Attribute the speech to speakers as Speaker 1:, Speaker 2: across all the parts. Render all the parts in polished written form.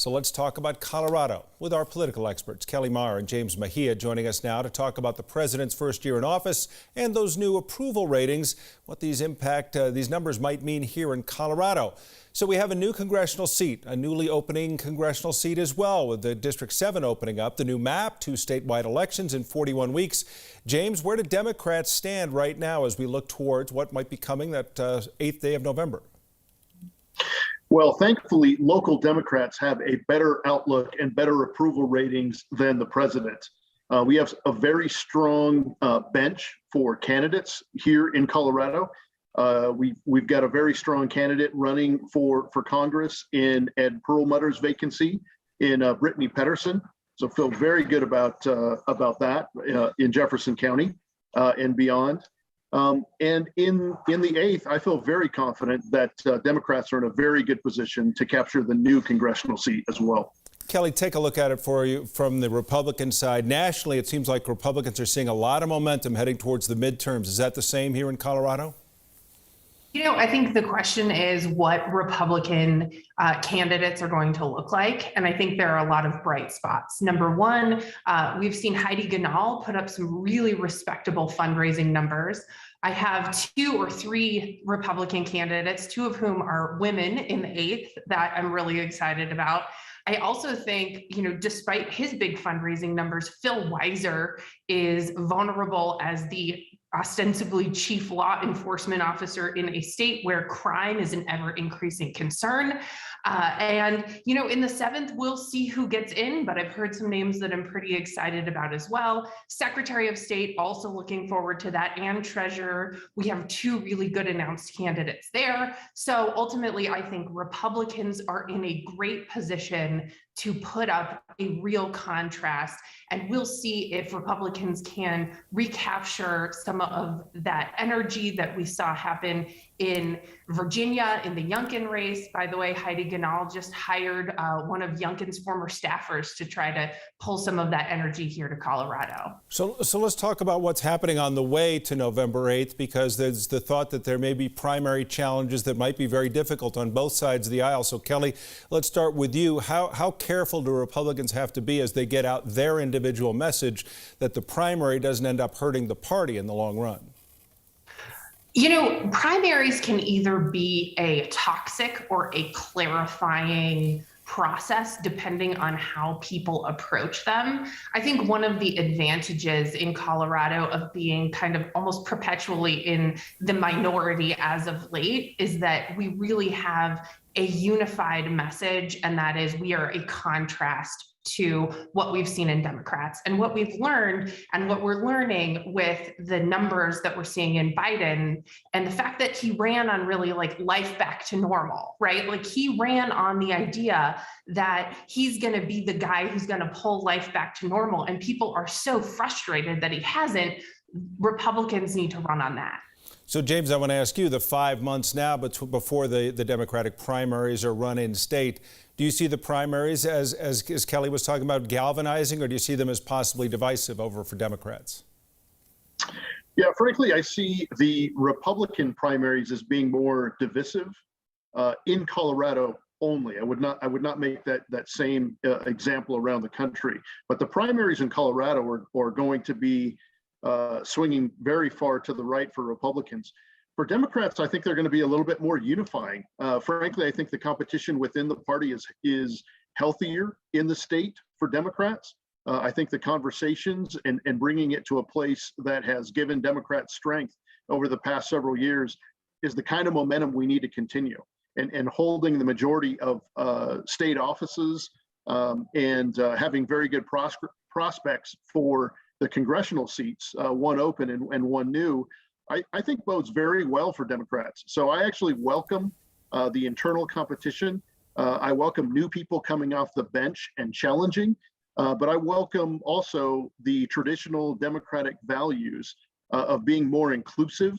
Speaker 1: So let's talk about Colorado with our political experts, Maher and James Meijia, joining us now to talk about the president's first year in office and those new approval ratings, what these numbers might mean here in Colorado. So we have a new congressional seat, a newly opening congressional seat as well, with the District 7 opening up, the new map, 2 statewide elections in 41 weeks. James, where do Democrats stand right now as we look towards what might be coming that 8th day of November?
Speaker 2: Well, thankfully, local Democrats have a better outlook and better approval ratings than the president. We have a very strong bench for candidates here in Colorado. We've got a very strong candidate running for Congress in Ed Perlmutter's vacancy in Brittany Pedersen. So feel very good about that in Jefferson County and beyond. And in the 8th, I feel very confident that Democrats are in a very good position to capture the new congressional seat as well.
Speaker 1: Kelly, take a look at it for you from the Republican side. Nationally, it seems like Republicans are seeing a lot of momentum heading towards the midterms. Is that the same here in Colorado?
Speaker 3: You know, I think the question is what Republican candidates are going to look like. And I think there are a lot of bright spots. Number one, we've seen Heidi Ganahl put up some really respectable fundraising numbers. I have 2 or 3 Republican candidates, 2 of whom are women in the 8th, that I'm really excited about. I also think, you know, despite his big fundraising numbers, Phil Weiser is vulnerable as the ostensibly chief law enforcement officer in a state where crime is an ever increasing concern. And, you know, in the 7th, we'll see who gets in, but I've heard some names that I'm pretty excited about as well. Secretary of State, also looking forward to that, and Treasurer. We have 2 really good announced candidates there. So ultimately, I think Republicans are in a great position to put up a real contrast. And we'll see if Republicans can recapture some of that energy that we saw happen in Virginia in the Youngkin race. By the way, Heidi Ganahl just hired one of Youngkin's former staffers to try to pull some of that energy here to Colorado.
Speaker 1: So let's talk about what's happening on the way to November 8th, because there's the thought that there may be primary challenges that might be very difficult on both sides of the aisle. So Kelly, let's start with you. How careful do Republicans have to be as they get out their individual message that the primary doesn't end up hurting the party in the long run?
Speaker 3: You know, primaries can either be a toxic or a clarifying process depending on how people approach them. I think one of the advantages in Colorado of being kind of almost perpetually in the minority as of late is that we really have a unified message, and that is we are a contrast to what we've seen in Democrats. And what we've learned and what we're learning with the numbers that we're seeing in Biden and the fact that he ran on really like life back to normal, right? Like he ran on the idea that he's going to be the guy who's going to pull life back to normal. And people are so frustrated that he hasn't. Republicans need to run on that.
Speaker 1: So, James, I want to ask you, the 5 months now before the Democratic primaries are run in state, do you see the primaries as Kelly was talking about, galvanizing, or do you see them as possibly divisive over for Democrats?
Speaker 2: Yeah, frankly, I see the Republican primaries as being more divisive in Colorado only. I would not make that same example around the country. But the primaries in Colorado are going to be swinging very far to the right for Republicans. For Democrats, I think they're going to be a little bit more unifying. Frankly, I think the competition within the party is healthier in the state for Democrats. I think the conversations and bringing it to a place that has given Democrats strength over the past several years is the kind of momentum we need to continue. And holding the majority of state offices and having very good prospects for the congressional seats, one open and one new, I think bodes very well for Democrats. So I actually welcome the internal competition. I welcome new people coming off the bench and challenging, but I welcome also the traditional Democratic values of being more inclusive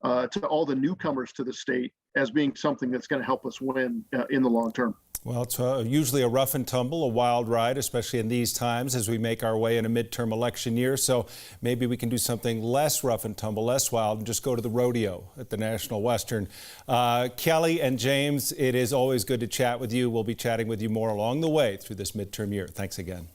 Speaker 2: to all the newcomers to the state as being something that's going to help us win in the long term.
Speaker 1: Well, it's usually a rough and tumble, a wild ride, especially in these times as we make our way in a midterm election year. So maybe we can do something less rough and tumble, less wild, and just go to the rodeo at the National Western. Kelly and James, it is always good to chat with you. We'll be chatting with you more along the way through this midterm year. Thanks again.